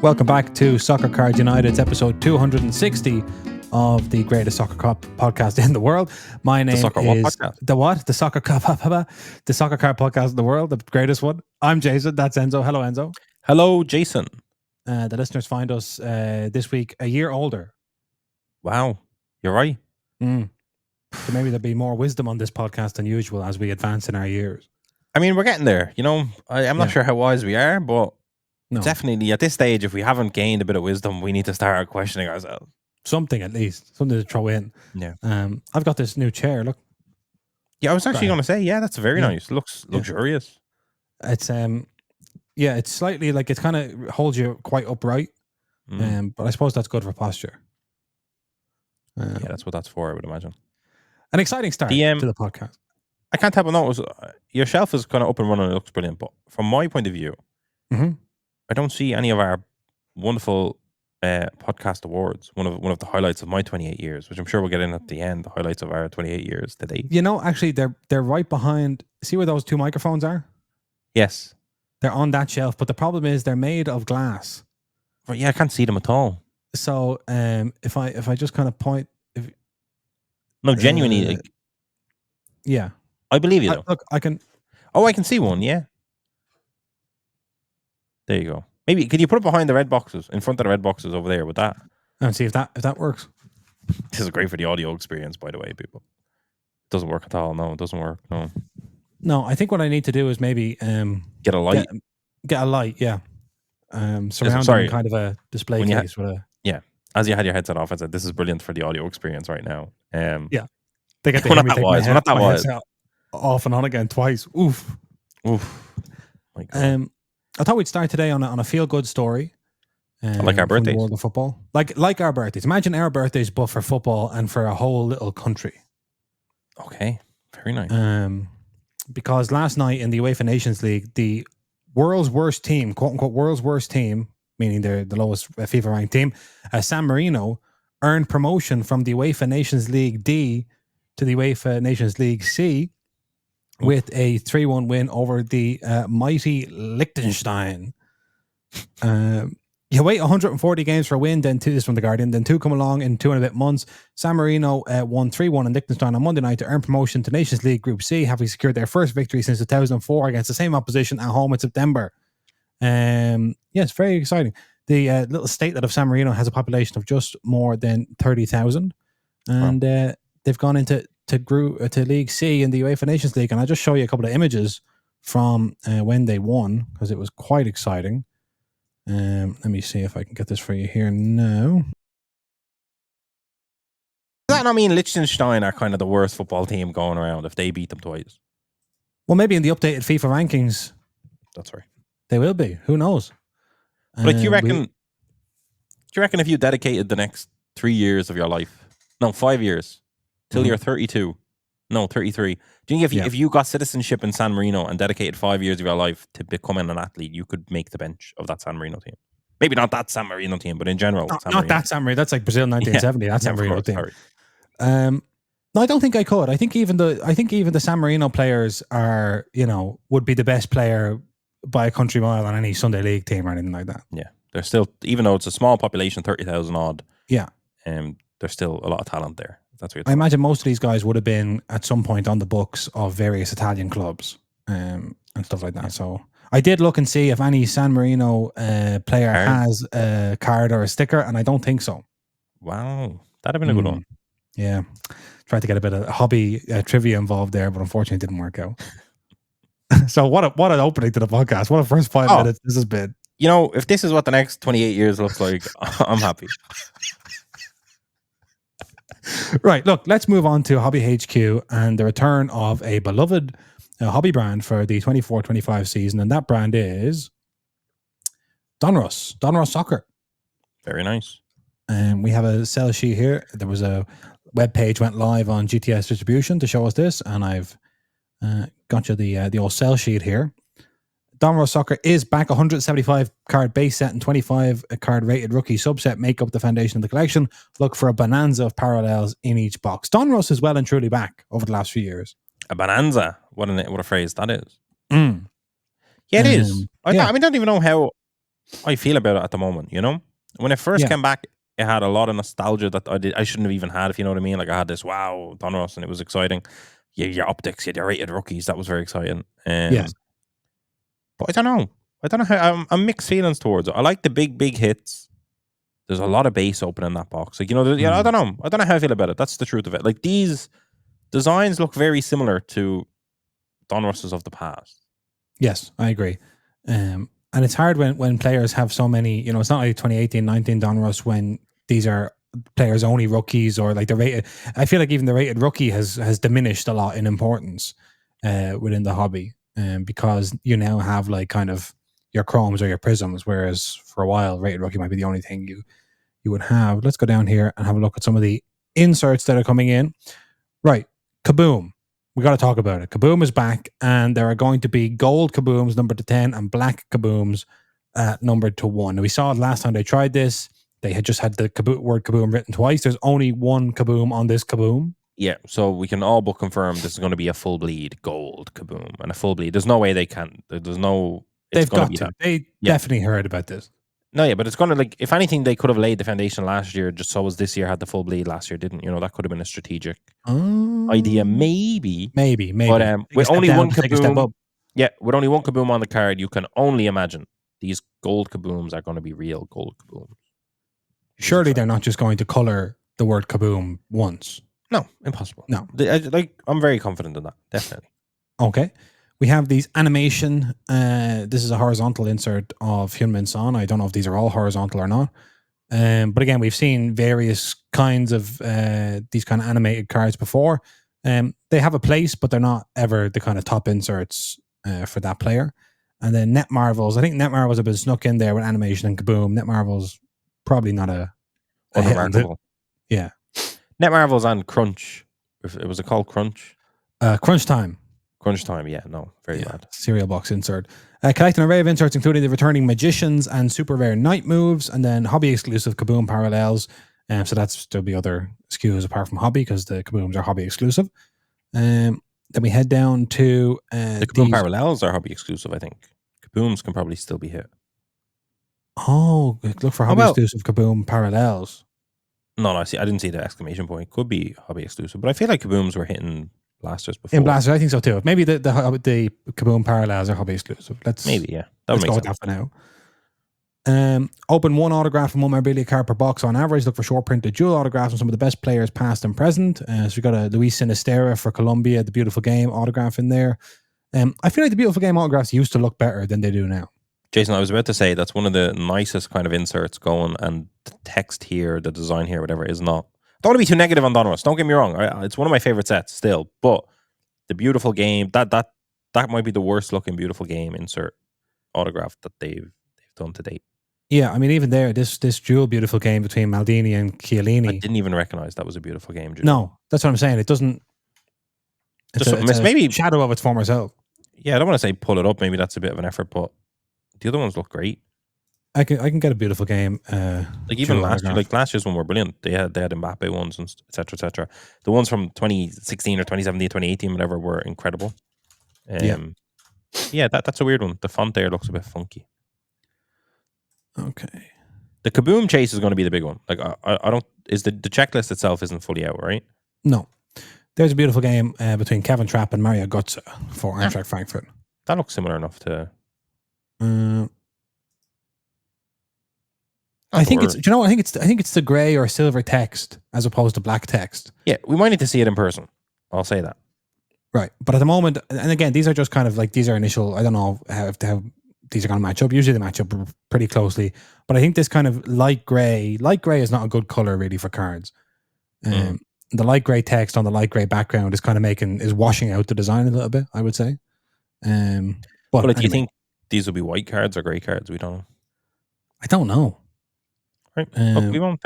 Welcome back to Soccer Card United's episode 260 of the greatest soccer podcast in the world. My name is the what? The Soccer Card podcast in the world, the greatest one. I'm Jason. That's Enzo. Hello, Enzo. Hello, Jason. The listeners find us this week a year older. Wow, you're right. So maybe there'll be more wisdom on this podcast than usual as we advance in our years. I mean, we're getting there. You know, I'm not sure how wise we are, but definitely at this stage, if we haven't gained a bit of wisdom, we need to start questioning ourselves. Something at least, something to throw in. Yeah. I've got this new chair. Look. Yeah, I was actually going to say, that's very nice. Looks luxurious. It's it's slightly like it kind of holds you quite upright. But I suppose that's good for posture. That's what that's for, I would imagine. An exciting start to the podcast. I can't help but notice your shelf is kind of up and running. It looks brilliant, but from my point of view, I don't see any of our wonderful podcast awards. One of the highlights of my 28 years, which I'm sure we'll get in at the end. The highlights of our 28 years today. You know, actually, they're right behind. See where those two microphones are? Yes, they're on that shelf. But the problem is they're made of glass. But yeah, I can't see them at all. So if I just kind of point, genuinely, yeah, I believe you. Look, I can. Oh, I can see one. Yeah. There you go. Maybe could you put it behind the red boxes, in front of the red boxes over there with that? And see if that works. This is great for the audio experience, by the way, people. It doesn't work at all. No, it doesn't work. No, I think what I need to do is maybe get a light. Get a light, yeah. Surrounding kind of a display case with a As you had your headset off, I said, "This is brilliant for the audio experience right now." They get to we're not that wise. We're not that wise. Off and on again twice. Oof. My God. I thought we'd start today on a feel good story. Like our birthdays, from the world of football. Like our birthdays. Imagine our birthdays, but for football and for a whole little country. Okay, very nice. Because last night in the UEFA Nations League, the world's worst team, quote unquote, world's worst team, meaning they're the lowest FIFA ranked team, San Marino, earned promotion from the UEFA Nations League D to the UEFA Nations League C with a 3-1 win over the mighty Liechtenstein. You wait 140 games for a win, then two, this is from The Guardian, then two come along in 2 and a bit months. San Marino won 3-1 in Liechtenstein on Monday night to earn promotion to Nations League Group C, having secured their first victory since 2004 against the same opposition at home in September. It's very exciting. The little state of San Marino has a population of just more than 30,000, and they've gone into League C in the UEFA Nations League. And I'll just show you a couple of images from when they won, because it was quite exciting. Let me see if I can get this for you here now. Does that not mean Liechtenstein are kind of the worst football team going around if they beat them twice? Well, maybe in the updated FIFA rankings, that's right. They will be. Who knows? But do you reckon if you dedicated the next 3 years of your life, 5 years, till you're 32, 33, do you think if you got citizenship in San Marino and dedicated 5 years of your life to becoming an athlete, you could make the bench of that San Marino team? Maybe not that San Marino team, but in general. Not that San Marino. That's like Brazil 1970. That's San Marino team. No, I don't think I could. I think even the San Marino players are, would be the best player by a country mile on any Sunday League team or anything like that. Yeah, they're still, even though it's a small population, 30,000 odd. Yeah, there's still a lot of talent there. That's what I imagine most of these guys would have been at some point on the books of various Italian clubs and stuff like that. Yeah. So I did look and see if any San Marino player has a card or a sticker, and I don't think so. Wow, that'd have been a good one. Yeah, tried to get a bit of hobby trivia involved there, but unfortunately, it didn't work out. So what an opening to the podcast. What a first 5 minutes this has been. If this is what the next 28 years looks like, I'm happy. Right, look, let's move on to Hobby HQ and the return of a beloved hobby brand for the 24-25 season, and that brand is Donruss Soccer. Very nice. And we have a sell sheet here. There was a web page went live on GTS Distribution to show us this, and I've got you the old sell sheet here. Donruss Soccer is back. 175 card base set and 25 card rated rookie subset make up the foundation of the collection. Look for a bonanza of parallels in each box. Donruss is well and truly back over the last few years. A bonanza. What a phrase that is. Mm. Yeah, it is. I don't even know how I feel about it at the moment. You know, when it first came back, it had a lot of nostalgia that I shouldn't have even had. If you know what I mean. Like I had this Donruss, and it was exciting. Yeah, your optics, your rated rookies. That was very exciting. Yes. But I don't know. I don't know how. I'm mixed feelings towards it. I like the big hits. There's a lot of base open in that box. Like, you know, I don't know. I don't know how I feel about it. That's the truth of it. Like, these designs look very similar to Donrusses of the past. Yes, I agree. And it's hard when players have so many, you know, it's not like 2018-19 Donruss when these are players only rookies or like the rated. I feel like even the rated rookie has diminished a lot in importance within the hobby. Because you now have like kind of your chromes or your prisms, whereas for a while rated rookie might be the only thing you would have. Let's go down here and have a look at some of the inserts that are coming in. Right, Kaboom. We got to talk about it. Kaboom is back, and there are going to be gold Kabooms numbered to 10 and black Kabooms numbered to 1. Now, we saw it last time they tried this. They had just had the word Kaboom written twice. There's only one Kaboom on this Kaboom. Yeah, so we can all but confirm this is going to be a full bleed gold Kaboom and a full bleed. There's no way they can. There's no. They've got to. They definitely heard about this. No, yeah, but it's going to, like, if anything, they could have laid the foundation last year, just so as this year had the full bleed last year didn't. You know, that could have been a strategic idea, maybe. But with only one Kaboom, with only one Kaboom on the card, you can only imagine these gold Kabooms are going to be real gold Kabooms. Surely they're not just going to color the word Kaboom once. No, impossible. No. I'm very confident in that, definitely. Okay. We have these animation. This is a horizontal insert of Hyunmin Son. I don't know if these are all horizontal or not. But again, we've seen various kinds of these kind of animated cards before. They have a place, but they're not ever the kind of top inserts for that player. And then Net Marvels. I think Net Marvels have been snuck in there with animation and Kaboom. Net Marvels probably not a unremarkable. Yeah. Net Marvels and Crunch. Was it called Crunch? Crunch Time. Crunch Time, yeah, no, very bad. Cereal box insert. Collect an array of inserts, including the returning Magicians and super rare Night Moves, and then hobby exclusive Kaboom Parallels. So there'll be other SKUs apart from hobby because the Kabooms are hobby exclusive. Then we head down to the Kaboom Parallels are hobby exclusive. I think Kabooms can probably still be hit. Oh, look for hobby exclusive Kaboom Parallels. No, I didn't see the exclamation point. Could be hobby exclusive, but I feel like Kabooms were hitting blasters before. In blasters, I think so too. Maybe the Kaboom Parallels are hobby exclusive. Let's go with that for now. Open one autograph and one memorabilia card per box on average. Look for short printed dual autographs from some of the best players past and present. So we got a Luis Sinistera for Colombia, the Beautiful Game autograph in there. I feel like the Beautiful Game autographs used to look better than they do now. Jason, I was about to say that's one of the nicest kind of inserts going, and the text here, the design here, whatever, is not. Don't want to be too negative on Donruss. Don't get me wrong. It's one of my favorite sets still, but the Beautiful Game, that might be the worst looking Beautiful Game insert autograph that they've done to date. Yeah, I mean, even there, this dual Beautiful Game between Maldini and Chiellini. I didn't even recognize that was a Beautiful Game. No, that's what I'm saying. It doesn't. It's maybe shadow of its former self. Yeah, I don't want to say pull it up. Maybe that's a bit of an effort, but the other ones look great. I can get a Beautiful Game. Like even last year's one were brilliant. They had Mbappe ones and etc. etc. The ones from 2016 or 2017, 2018, whatever, were incredible. Yeah, that's a weird one. The font there looks a bit funky. Okay. The Kaboom chase is going to be the big one. Like I don't. Is the checklist itself isn't fully out, right? No. There's a Beautiful Game between Kevin Trapp and Mario Götze for Eintracht Frankfurt. That looks similar enough to. I think it's. Do you know what? I think it's the grey or silver text as opposed to black text. Yeah, we might need to see it in person. I'll say that. Right, but at the moment, and again, these are just kind of like these are initial. I don't know how these are going to match up. Usually they match up pretty closely, but I think this kind of light grey is not a good color really for cards. The light grey text on the light grey background is kind of washing out the design a little bit, I would say. But do you think these will be white cards or grey cards? We don't know. I don't know. Right. We won't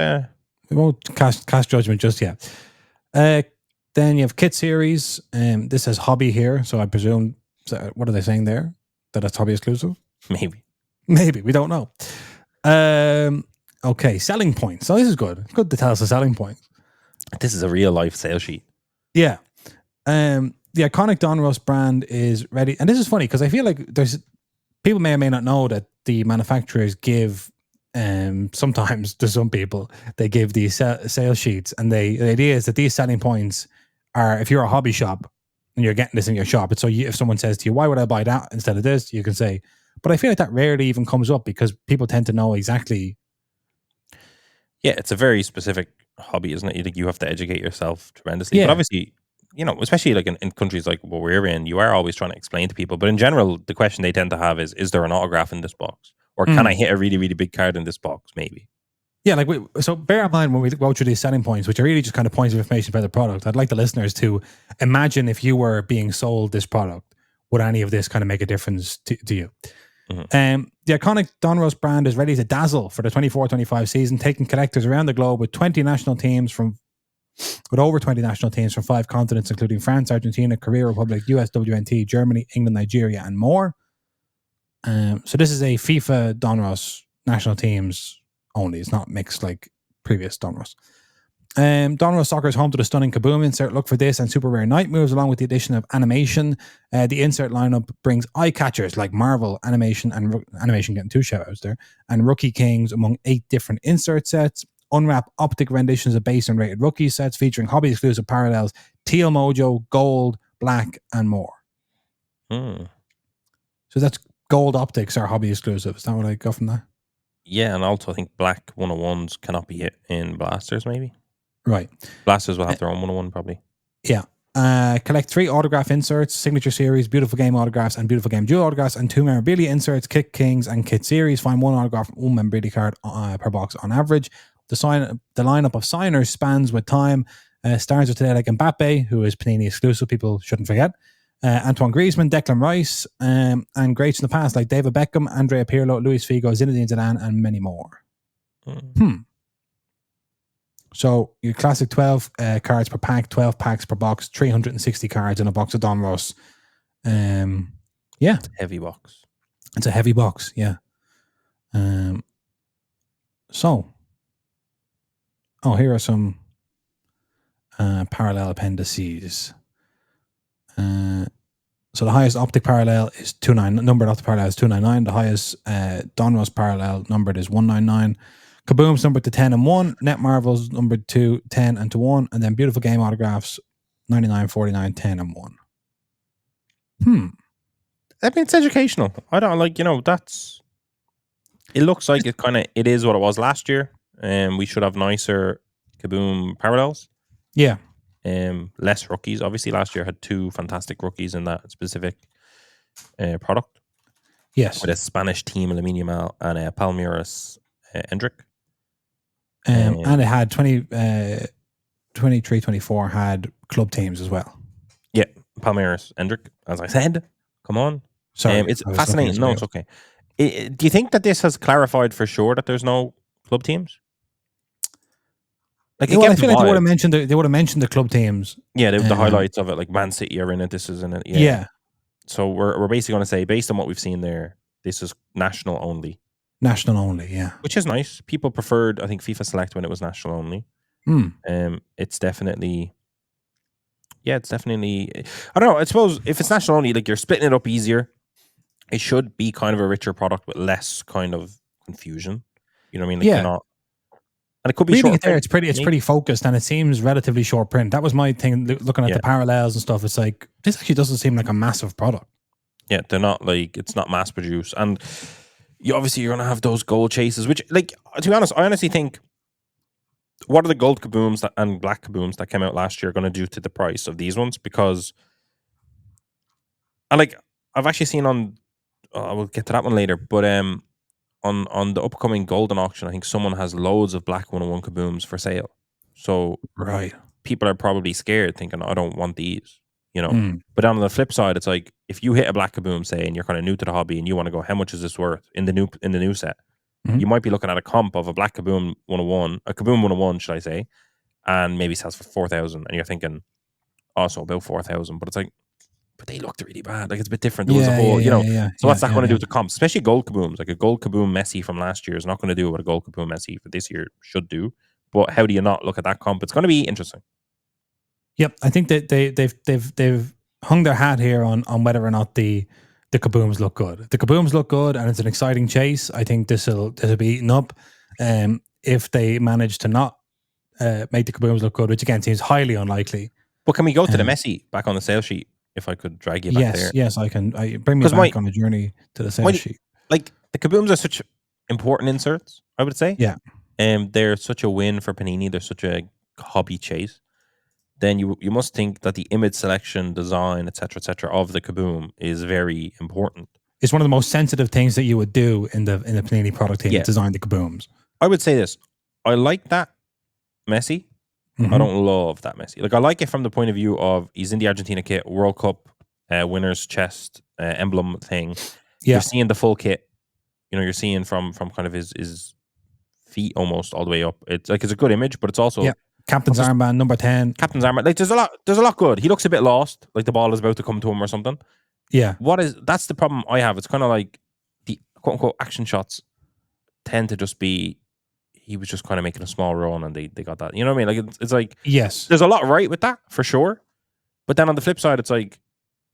cast judgment just yet. Then you have Kit Series. This says hobby here, so I presume. What are they saying there? That it's hobby exclusive? Maybe we don't know. Okay, selling points. So this is good. It's good to tell us the selling points. This is a real life sales sheet. Yeah. The iconic Donruss brand is ready, and this is funny because I feel like people may or may not know that the manufacturers give, sometimes to some people, they give these sales sheets, and the idea is that these selling points are, if you're a hobby shop and you're getting this in your shop, it's so if someone says to you, why would I buy that instead of this, you can say, but I feel like that rarely even comes up because people tend to know exactly. Yeah, it's a very specific hobby, isn't it? You think you have to educate yourself tremendously. But obviously, especially like in countries like what we're in, you are always trying to explain to people. But in general, the question they tend to have is there an autograph in this box? Or can I hit a really, really big card in this box, maybe? Yeah, so bear in mind when we go through these selling points, which are really just kind of points of information about the product, I'd like the listeners to imagine if you were being sold this product, would any of this kind of make a difference to you? Mm-hmm. The iconic Donruss brand is ready to dazzle for the 24-25 season, taking collectors around the globe with over 20 national teams from 5 continents, including France, Argentina, Korea, Republic, US, WNT, Germany, England, Nigeria, and more. So this is a FIFA Donruss national teams only. It's not mixed like previous Donruss. Donruss Soccer is home to the stunning Kaboom insert. Look for this and super rare night moves along with the addition of animation. The insert lineup brings eye catchers like Marvel, animation, and animation getting 2 shout outs there, and Rookie Kings among 8 different insert sets. Unwrap optic renditions of base and rated rookie sets featuring hobby exclusive parallels, teal mojo, gold, black, and more. So that's gold optics are hobby exclusive. Is that what I got from that? Yeah, and also I think black 101s cannot be hit in blasters, maybe. Right. Blasters will have their own 101 probably. Yeah. Collect 3 autograph inserts, signature series, beautiful game autographs, and beautiful game dual autographs, and 2 memorabilia inserts, kit kings and kit series. Find 1 autograph, 1 memorabilia card per box on average. The lineup of signers spans with time. Stars of today like Mbappe, who is Panini exclusive, people shouldn't forget. Antoine Griezmann, Declan Rice, and greats in the past like David Beckham, Andrea Pirlo, Luis Figo, Zinedine Zidane, and many more. So your classic 12 cards per pack, 12 packs per box, 360 cards in a box of Donruss. Yeah. It's a heavy box. It's a heavy box, yeah. Here are some parallel appendices. So the highest optic parallel is 29. Numbered optic parallel is 299. The highest Donruss parallel numbered is 199. Kaboom's numbered to 10 and 1. Net Marvel's numbered to 10 and to 1. And then beautiful game autographs 99, 49, 10 and 1. I mean, it's educational. I don't that's. It looks like it is what it was last year. We should have nicer Kaboom parallels. Yeah. Less rookies. Obviously, last year had 2 fantastic rookies in that specific product. Yes. With a Spanish team, Aluminium and Palmeiras Endrick. And it had 23, 24 had club teams as well. Yeah, Palmeiras Endrick, as I said. Come on. Sorry. It's fascinating. No, it's okay. Do you think that this has clarified for sure that there's no club teams? Like, I feel like they would have mentioned the club teams. Yeah, the highlights of it, like Man City are in it. This is in it. Yeah. So we're basically going to say, based on what we've seen there, this is national only. National only, yeah. Which is nice. People preferred, I think, FIFA Select when it was national only. It's definitely. I don't know. I suppose if it's national only, like you're splitting it up easier. It should be kind of a richer product with less kind of confusion. You know what I mean? Like you're not. And it could be reading short it there. print, It's pretty focused, and it seems relatively short print. That was my thing. Looking at the parallels and stuff, it's like this actually doesn't seem like a massive product. Yeah, they're not it's not mass produced, and you're going to have those gold chases. Which, like, to be honest, I honestly think, what are the gold Kabooms and black Kabooms that came out last year going to do to the price of these ones? Because, I've actually seen on, we'll get to that one later, but on the upcoming golden auction, I think someone has loads of black 101 Kabooms for sale. So people are probably scared, thinking, I don't want these, But on the flip side, it's like if you hit a black Kaboom, say, and you're kind of new to the hobby, and you want to go, how much is this worth in the new set? You might be looking at a comp of a black Kaboom 101, a Kaboom 101, should I say, and maybe sells for 4,000, and you're thinking, also about 4,000, but it's like, but they looked really bad. Like, it's a bit different. There was a whole, So what's that going to do to comps? Especially gold Kabooms. Like a gold Kaboom Messi from last year is not going to do what a gold Kaboom Messi for this year should do. But how do you not look at that comp? It's going to be interesting. Yep, I think that they've hung their hat here on whether or not the the Kabooms look good. If the Kabooms look good and it's an exciting chase, I think this will be eaten up. If they manage to not make the Kabooms look good, which again seems highly unlikely. But can we go to the Messi back on the sale sheet? If I could drag you back there. Yes, I can. Bring me back on a journey to the sale sheet. Like the Kabooms are such important inserts, I would say. Yeah. They're such a win for Panini. They're such a hobby chase. Then you must think that the image selection, design, etc., of the Kaboom is very important. It's one of the most sensitive things that you would do in the Panini product team. Design the Kabooms. I would say this: I like that Messi. I don't love that Messi. Like I like it from the point of view of he's in the Argentina kit, World Cup winners chest emblem thing. Yeah. You're seeing the full kit. You're seeing from kind of his feet almost all the way up. It's like it's a good image, but it's also captain's armband number 10. Captain's armband. Like there's a lot good. He looks a bit lost, like the ball is about to come to him or something. Yeah. That's the problem I have. It's kind of like the quote unquote action shots tend to just be he was just kind of making a small run and they got that. You know what I mean? Like it's like yes, there's a lot right with that for sure. But then on the flip side, it's like,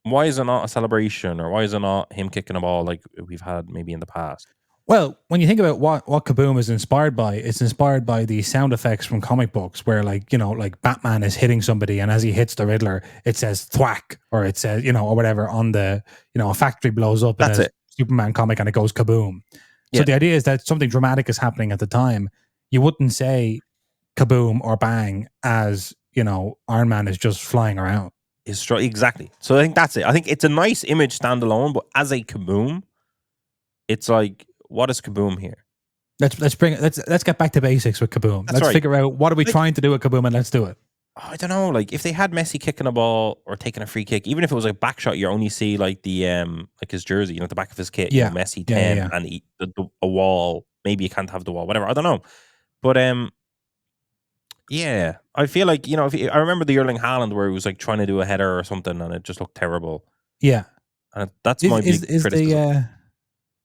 why is it not a celebration or why is it not him kicking a ball like we've had maybe in the past? Well, when you think about what Kaboom is inspired by, it's inspired by the sound effects from comic books where like Batman is hitting somebody and as he hits the Riddler, it says thwack or it says, or whatever on the, a factory blows up. That's it. Superman comic and it goes kaboom. So the idea is that something dramatic is happening at the time. You wouldn't say kaboom or bang as, Iron Man is just flying around. Exactly. So I think that's it. I think it's a nice image standalone, but as a Kaboom, it's like, what is Kaboom here? Let's get back to basics with Kaboom. Let's figure out what are we trying to do with Kaboom and let's do it. I don't know. Like if they had Messi kicking a ball or taking a free kick, even if it was like back shot, you only see like the like his jersey, the back of his kit. Messi 10 and a wall. Maybe you can't have the wall. Whatever. I don't know. But yeah, I feel like I remember the Erling Haaland where he was like trying to do a header or something and it just looked terrible. Yeah, and that's my big criticism.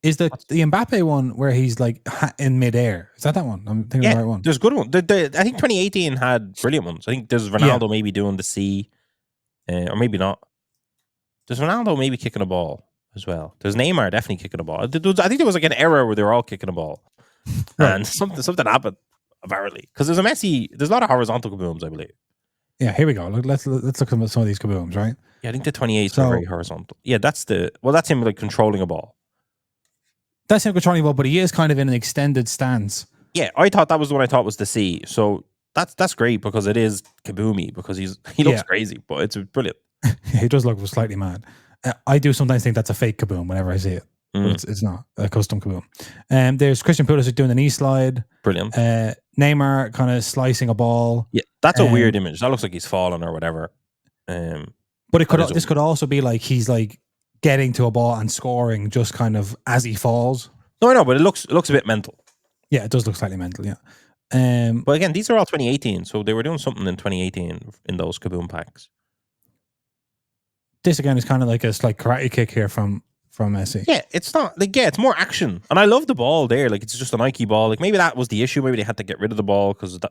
Is the Mbappe one where he's like in midair? Is that one? I'm thinking of the right one. There's good one. I think 2018 had brilliant ones. I think there's Ronaldo maybe doing the C, or maybe not. There's Ronaldo maybe kicking a ball as well. There's Neymar definitely kicking a ball. I think there was like an era where they were all kicking a ball, and something happened apparently because there's a lot of horizontal kabooms, I believe. Yeah, here we go. Let's look at some of these kabooms, right? Yeah, I think the 28s were very horizontal. Yeah, that's him like controlling a ball. That's him controlling the ball, but he is kind of in an extended stance. Yeah, I thought that was the one I thought was the C. So that's great because it is kaboomy because he looks crazy, but it's brilliant. He does look slightly mad. I do sometimes think that's a fake kaboom whenever I see it. But it's not a custom kaboom. There's Christian Pulisic doing the knee slide. Brilliant. Neymar kind of slicing a ball. Yeah, that's a weird image. That looks like he's fallen or whatever. But this could also be like he's like getting to a ball and scoring just kind of as he falls. No, I know, but it looks a bit mental. Yeah, it does look slightly mental, yeah. But again, these are all 2018, so they were doing something in 2018 in those Kaboom packs. This again is kind of like a slight karate kick here from Messi. Yeah, it's not like it's more action, and I love the ball there. Like it's just a Nike ball. Like maybe that was the issue. Maybe they had to get rid of the ball because of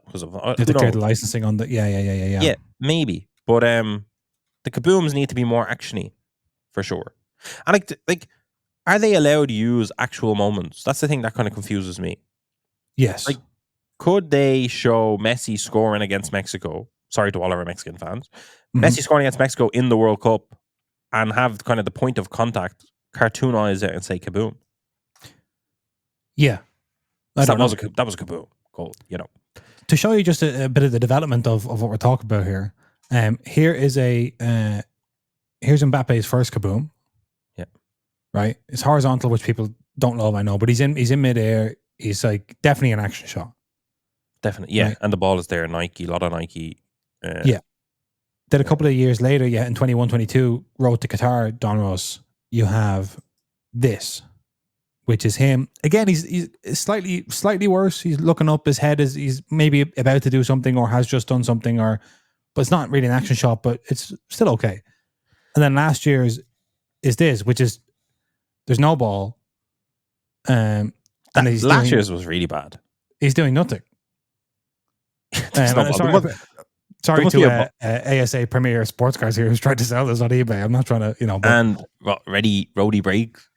they get the licensing on the yeah. Yeah, maybe. But the Kabooms need to be more actiony for sure. And like, are they allowed to use actual moments? That's the thing that kind of confuses me. Yes. Like, could they show Messi scoring against Mexico? Sorry to all our Mexican fans. Messi scoring against Mexico in the World Cup and have kind of the point of contact cartoonize it and say Kaboom. Yeah. That was a Kaboom goal, To show you just a bit of the development of what we're talking about here, here's Mbappe's first Kaboom. Yeah. Right? It's horizontal, which people don't love, I know, but he's in midair. He's like definitely an action shot. Definitely, yeah. Right. And the ball is there, Nike, a lot of Nike. Yeah. Then a couple of years later, in 21-22, road to Qatar, Donruss, you have this, which is him. Again, he's slightly worse. He's looking up, his head he's maybe about to do something or has just done something, but it's not really an action shot, but it's still okay. And then last year's is this, which is there's no ball. Last year's was really bad. He's doing nothing. Sorry Sorry to ASA Premier Sports Cars here who's tried to sell this on eBay. I'm not trying to, but, and roadie brakes.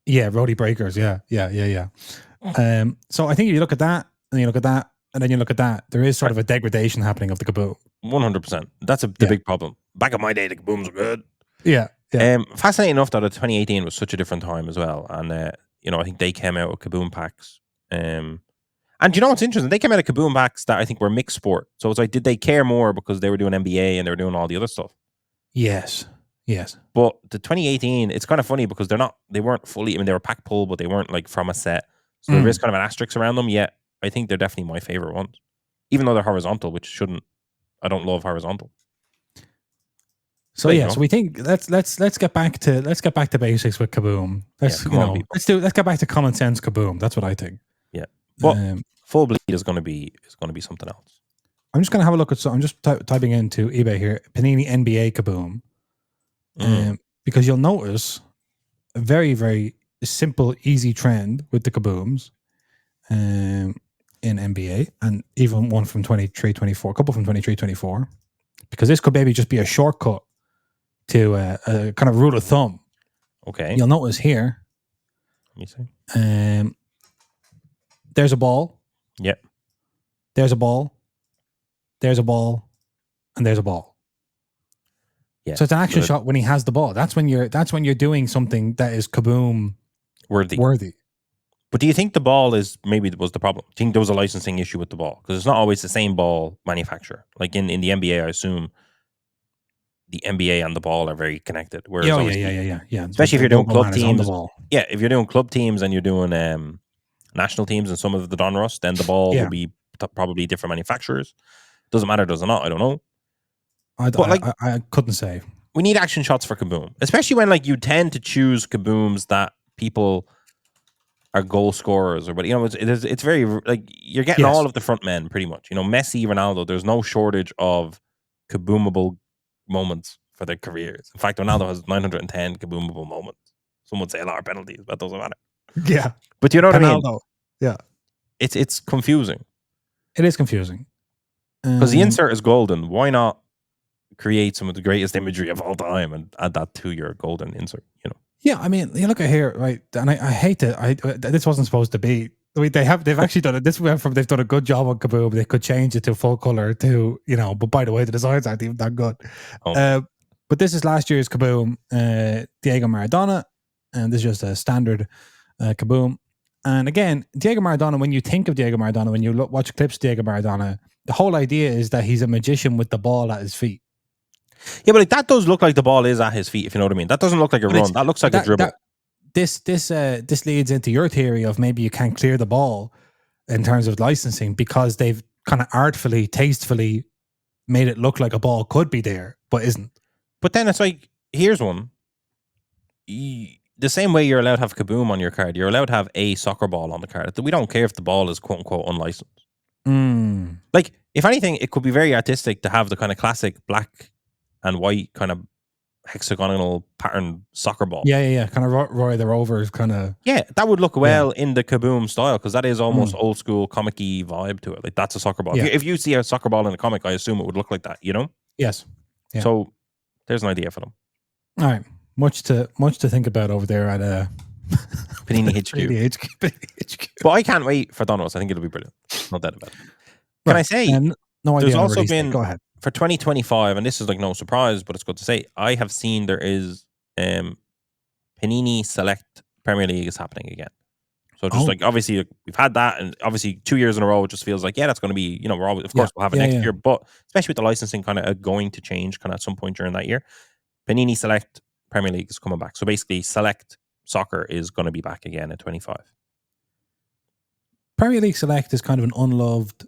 Yeah, roadie breakers. Yeah. So I think if you look at that, and you look at that, and then you look at that, there is sort of a degradation happening of the Kaboom. 100%. That's the big problem. Back in my day, the Kabooms were good. Yeah. Fascinating enough that 2018 was such a different time as well, and I think they came out with Kaboom packs. And you know what's interesting? They came out of Kaboom packs that I think were mixed sport. So it's like, did they care more because they were doing NBA and they were doing all the other stuff? Yes. But the 2018, it's kind of funny because they weren't fully, I mean, they were pack pull, but they weren't like from a set. So there is kind of an asterisk around them. Yet I think they're definitely my favorite ones, even though they're horizontal, which I don't love horizontal. So so we think let's get back to basics with Kaboom. Let's get back to common sense Kaboom. That's what I think. Yeah, but full bleed is going to be something else. I'm just going to have a look at. So I'm just typing into eBay here. Panini NBA Kaboom, because you'll notice a very, very simple, easy trend with the Kabooms, in NBA, and even one from 23-24, a couple from 23-24, because this could maybe just be a shortcut to a kind of rule of thumb. Okay. You'll notice here. Let me see. There's a ball. Yep. There's a ball. There's a ball. And there's a ball. Yeah. So it's an action shot when he has the ball. That's when you're doing something that is Kaboom worthy. But do you think the ball was the problem? Do you think there was a licensing issue with the ball? Because it's not always the same ball manufacturer. Like in the NBA, I assume the NBA and the ball are very connected. Whereas yeah. Especially if you're doing club teams. Yeah, if you're doing club teams and you're doing national teams and some of the Donruss, then the ball will be probably different manufacturers. Doesn't matter, does it not? I don't know. I couldn't say. We need action shots for Kaboom, especially when like you tend to choose Kabooms that people are goal scorers, or but it's very like you're getting all of the front men pretty much. Messi, Ronaldo. There's no shortage of Kaboomable moments for their careers. In fact, Ronaldo has 910 Kaboomable moments. Some would say a lot of penalties, but that doesn't matter. Yeah, but you know what I mean? Yeah, it's confusing. It is confusing because the insert is golden. Why not create some of the greatest imagery of all time and add that to your golden insert? Yeah, I mean, you look at here, right? And I hate that. This wasn't supposed to be. I mean, they've actually done it. They've done a good job on Kaboom. They could change it to full color too, But by the way, the designs aren't even that good. But this is last year's Kaboom, Diego Maradona, and this is just a standard Kaboom. And again, Diego Maradona. When you think of Diego Maradona, when you watch clips of Diego Maradona, the whole idea is that he's a magician with the ball at his feet. Yeah, but that does look like the ball is at his feet, if you know what I mean. That doesn't look like a run. That looks like a dribble. This leads into your theory of maybe you can't clear the ball in terms of licensing because they've kind of artfully, tastefully made it look like a ball could be there, but isn't. But then it's like, here's one. The same way you're allowed to have Kaboom on your card, you're allowed to have a soccer ball on the card. We don't care if the ball is quote unquote unlicensed. Like, if anything, it could be very artistic to have the kind of classic black and white kind of hexagonal pattern soccer ball. Yeah. Kind of Roy the Rovers kind of. Yeah, that would look well in the Kaboom style because that is almost old school comic-y vibe to it. Like, that's a soccer ball. Yeah. If you see a soccer ball in a comic, I assume it would look like that, Yes. Yeah. So there's an idea for them. All right. Much to think about over there at Panini HQ. But I can't wait for Donruss. I think it'll be brilliant. Not that about it. Can I say, no idea there's also been, go ahead. For 2025, and this is like no surprise, but it's good to say, I have seen there is Panini Select Premier League is happening again. So just like, obviously, we've had that, and obviously 2 years in a row, it just feels like, that's going to be, we're always, of course, we'll have it next year, but especially with the licensing kind of going to change kind of at some point during that year, Panini Select Premier League is coming back. So basically, Select Soccer is going to be back again at 25. Premier League Select is kind of an unloved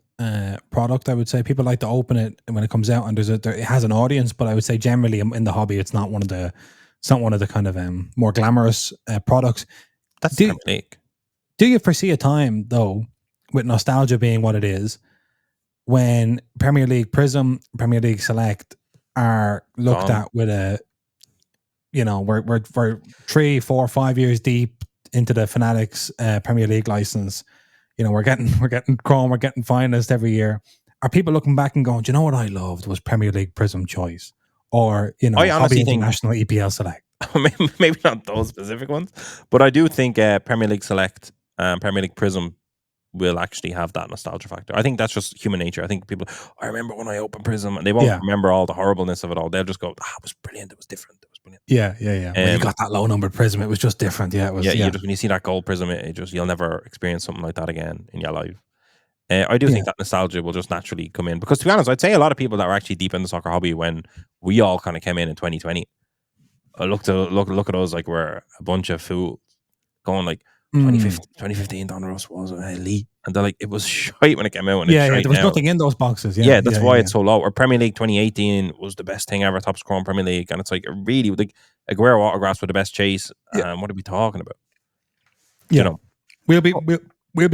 product, I would say. People like to open it when it comes out, and it has an audience, but I would say generally in the hobby, it's not one of the kind of more glamorous products. That's the Premier League. Do you foresee a time, though, with nostalgia being what it is, when Premier League Prism, Premier League Select are looked at with a, we're 3, 4, 5 years deep into the Fanatics Premier League license. We're getting Chrome, we're getting Finest every year, are people looking back and going, do you know what I loved was Premier League Prism Choice, or I honestly Hobby think International EPL Select? maybe not those specific ones, but I do think Premier League Select and Premier League Prism will actually have that nostalgia factor. I think that's just human nature. I think people, I remember when I opened Prism, and they won't remember all the horribleness of it all. They'll just go, it was brilliant. It was different. It was brilliant. Yeah. When you got that low numbered Prism, it was just different. Yeah, it was. You just, when you see that gold Prism, you'll never experience something like that again in your life. I do think that nostalgia will just naturally come in, because to be honest, I'd say a lot of people that were actually deep in the soccer hobby when we all kind of came in 2020, look at us like we're a bunch of fools going like 2015 Donruss was elite, and they're like, it was shite when it came out, and there was nothing in those boxes. That's why it's so low. Or Premier League 2018 was the best thing ever, top score in Premier League, and it's like really like Aguero autographs were the best chase. What are we talking about? You know, we'll be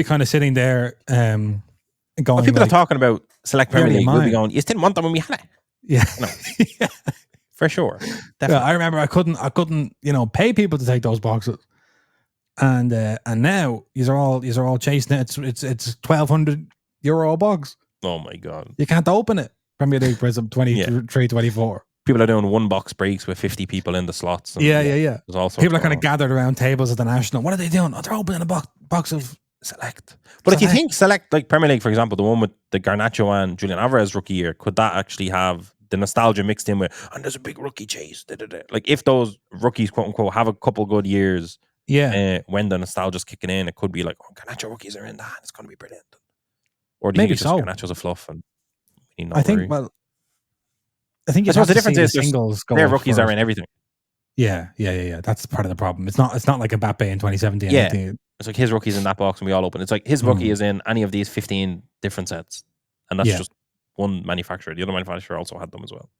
kind of sitting there going. When people are talking about Select Premier League, we'll be going, you didn't want them when we had it. Yeah. For sure. Definitely. Yeah, I remember I couldn't pay people to take those boxes, and now these are all chasing it. It's €1,200 box. Oh my god, you can't open it. Premier League Prism 23, 24. People are doing one box breaks with 50 people in the slots. And yeah. People are kind of gathered around tables at the National. What are they doing? Oh, they're opening a box of Select. But if you think Select, like Premier League, for example, the one with the Garnacho and Julian Alvarez rookie year, could that actually have the nostalgia mixed in with, and there's a big rookie chase? Like if those rookies, quote unquote, have a couple good years, when the nostalgia's kicking in, it could be like, oh, Garnacho rookies are in that, it's going to be brilliant. Or do you think it's just Garnacho's a fluff? And I think suppose the difference is their rookies are in everything. Yeah. That's part of the problem. It's not like Mbappe in 2017. Yeah. It's like his rookie's in that box and we all open. It's like his rookie is in any of these 15 different sets. And that's just one manufacturer. The other manufacturer also had them as well.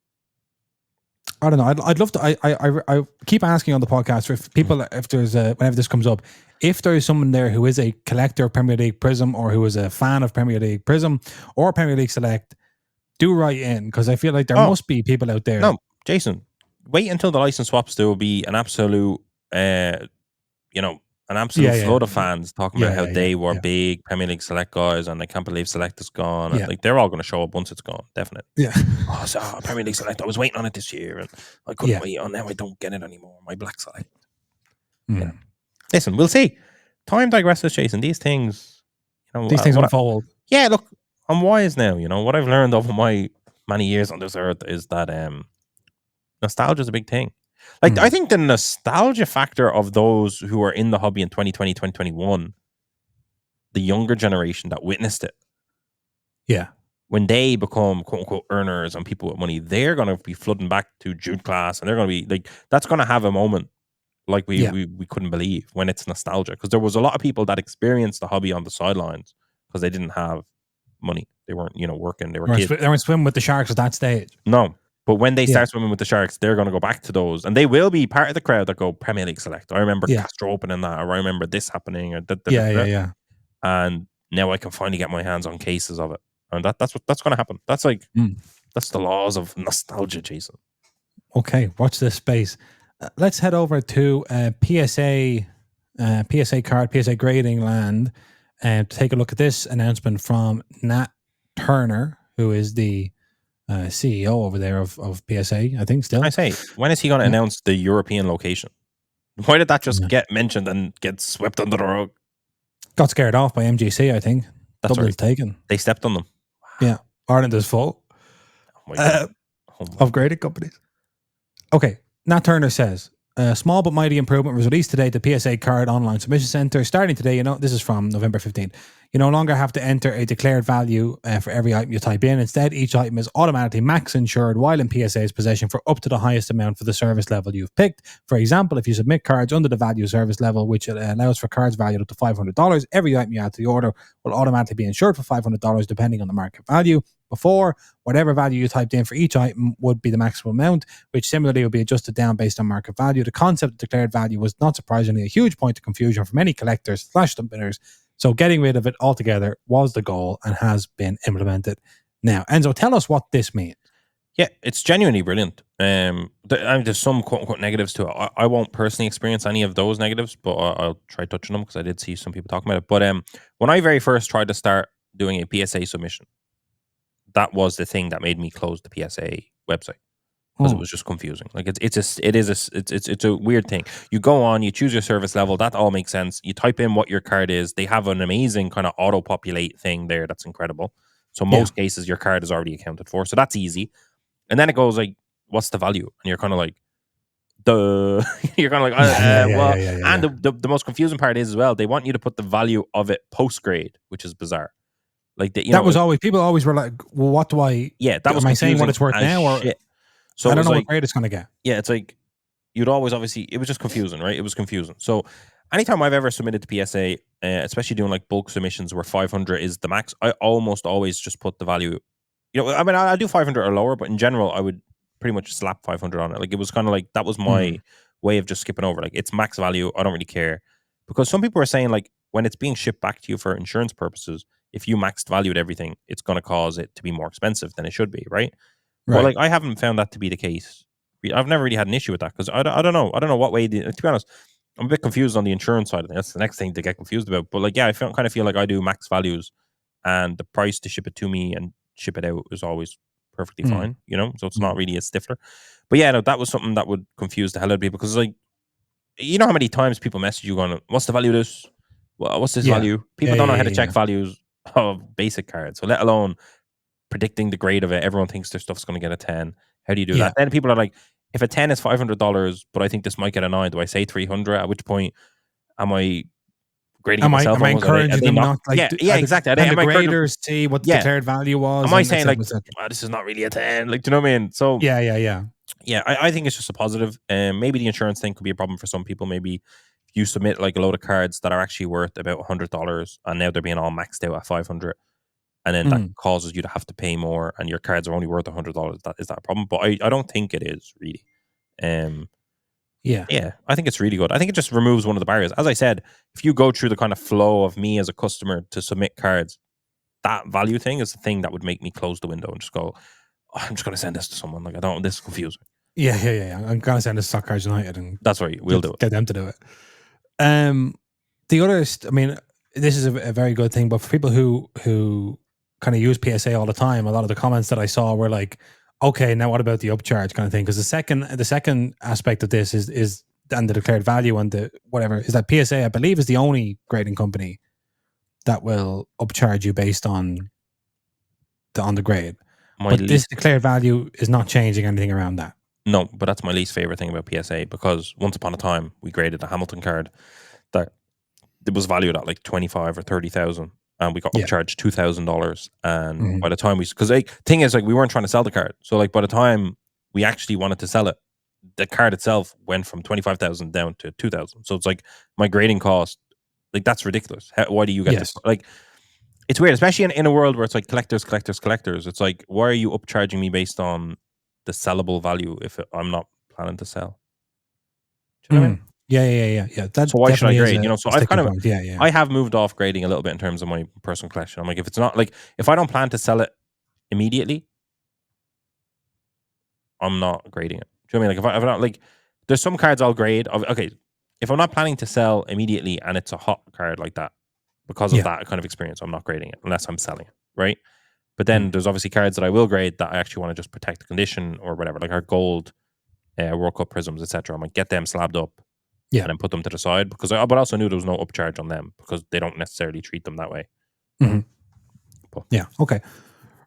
I don't know. I'd love to. I keep asking on the podcast if people, if there's whenever this comes up, if there is someone there who is a collector of Premier League Prism, or who is a fan of Premier League Prism or Premier League Select, do write in, because I feel like there must be people out there. No, Jason, wait until the license swaps. There will be an absolute, flood of fans talking about how they were big Premier League Select guys, and they can't believe Select is gone. And like they're all going to show up once it's gone, definitely. Yeah. Premier League Select. I was waiting on it this year, and I couldn't wait. Oh, now I don't get it anymore. My black Select. Yeah. Listen, we'll see. Time digresses, Jason. These things, these things unfold. Yeah, look, I'm wise now. What I've learned over my many years on this earth is that nostalgia is a big thing. Like, I think the nostalgia factor of those who are in the hobby in 2020, 2021, the younger generation that witnessed it. Yeah. When they become quote unquote earners and people with money, they're going to be flooding back to Jude class, and they're going to be like, that's going to have a moment like we couldn't believe when it's nostalgia. Because there was a lot of people that experienced the hobby on the sidelines because they didn't have money. They weren't, working. They were kids. They weren't swimming with the sharks at that stage. No. But when they start swimming with the sharks, they're going to go back to those, and they will be part of the crowd that go Premier League Select. I remember Castro opening that, or I remember this happening, or yeah. And now I can finally get my hands on cases of it, and that's going to happen. That's like that's the laws of nostalgia, Jason. Okay, watch this space. Let's head over to PSA card, PSA grading land, and take a look at this announcement from Nat Turner, who is the CEO over there of PSA, I think still. I say, when is he going to announce the European location? Why did that just get mentioned and get swept under the rug? Got scared off by MGC, I think. That's Dublin's taken. They stepped on them. Yeah. Ireland is full of grading companies. Okay. Nat Turner says, a small but mighty improvement was released today at the PSA Card Online Submission Center. Starting today, this is from November 15th. You no longer have to enter a declared value for every item you type in. Instead, each item is automatically max insured while in PSA's possession for up to the highest amount for the service level you've picked. For example, if you submit cards under the value service level, which allows for cards valued up to $500, every item you add to the order will automatically be insured for $500 depending on the market value. Before, whatever value you typed in for each item would be the maximum amount, which similarly would be adjusted down based on market value. The concept of declared value was not surprisingly a huge point of confusion for many collectors / submitters. So getting rid of it altogether was the goal and has been implemented. Now, Enzo, tell us what this means. Yeah, it's genuinely brilliant. There's some quote-unquote negatives to it. I won't personally experience any of those negatives, but I'll try touching them because I did see some people talking about it. But when I very first tried to start doing a PSA submission, that was the thing that made me close the PSA website. Because it was just confusing. Like it's a weird thing. You go on, you choose your service level. That all makes sense. You type in what your card is. They have an amazing kind of auto populate thing there. That's incredible. So most cases your card is already accounted for. So that's easy. And then it goes like, what's the value? And you're kind of like, duh. You're kind of like, well. And the most confusing part is as well, they want you to put the value of it post grade, which is bizarre. Like that was always, people always were like, well, what do I? Yeah, that was. Am I saying what it's worth now or? Shit. So I don't know what grade it's going to get. Yeah, it's like you'd always obviously, it was just confusing, right? It was confusing. So anytime I've ever submitted to PSA, especially doing like bulk submissions where 500 is the max, I almost always just put the value. I mean, I do 500 or lower, but in general, I would pretty much slap 500 on it. Like it was kind of like that was my way of just skipping over. Like it's max value. I don't really care because some people are saying like when it's being shipped back to you for insurance purposes, if you maxed valued everything, it's going to cause it to be more expensive than it should be, right? Right. Well, like I haven't found that to be the case. I've never really had an issue with that because I don't know. I don't know what way. To be honest, I'm a bit confused on the insurance side of things. That's the next thing to get confused about. But like, yeah, I kind of feel like I do max values, and the price to ship it to me and ship it out is always perfectly fine. So it's not really a stifler. But yeah, no, that was something that would confuse the hell out of people because like, you know how many times people message you going, "What's the value of this? Well, what's this value?" People don't know how to check values of basic cards, so let alone predicting the grade of it. Everyone thinks their stuff's going to get a 10. How do you do that? Then people are like, if a 10 is $500, but I think this might get a 9, do I say 300? At which point am I grading myself? Am I encouraging them not like? Yeah, exactly. And the graders see what the declared value was. Am I saying like, this is not really a 10? Like, do you know what I mean? So yeah. I think it's just a positive. Maybe the insurance thing could be a problem for some people. Maybe if you submit like a load of cards that are actually worth about $100 and now they're being all maxed out at 500. And then that causes you to have to pay more, and your cards are only worth $100. Is that a problem? But I don't think it is really. Yeah, I think it's really good. I think it just removes one of the barriers. As I said, if you go through the kind of flow of me as a customer to submit cards, that value thing is the thing that would make me close the window and just go, I'm just going to send this to someone. Like this is confusing. Yeah. I'm going to send this to Soccer United, and that's right. We'll do it. Get them to do it. The other, I mean, this is a very good thing, but for people who kind of use PSA all the time, a lot of the comments that I saw were like, okay, now what about the upcharge kind of thing? Because the second aspect of this is and the declared value and the whatever is that PSA, I believe, is the only grading company that will upcharge you based on the grade. This declared value is not changing anything around that. No, but that's my least favorite thing about PSA because once upon a time we graded a Hamilton card that it was valued at like 25 or 30,000. And we got upcharged $2,000. And by the time because like thing is like we weren't trying to sell the card. So like by the time we actually wanted to sell it, the card itself went from 25,000 down to 2,000. So it's like my grading cost, like that's ridiculous. Why do you get this? Like it's weird, especially in a world where it's like collectors. It's like, why are you upcharging me based on the sellable value if I'm not planning to sell? Do you know what I mean? Yeah. So why should I grade? So I've kind of I have moved off grading a little bit in terms of my personal collection. I'm like, if it's not like if I don't plan to sell it immediately, I'm not grading it. Do you know what I mean? Like if I not like, there's some cards I'll grade. Okay, if I'm not planning to sell immediately and it's a hot card like that, because of that kind of experience, I'm not grading it unless I'm selling it, right? But then there's obviously cards that I will grade that I actually want to just protect the condition or whatever, like our gold, World Cup prisms, etc. I might get them slabbed up. And then put them to the side because I also knew there was no upcharge on them because they don't necessarily treat them that way. But, okay.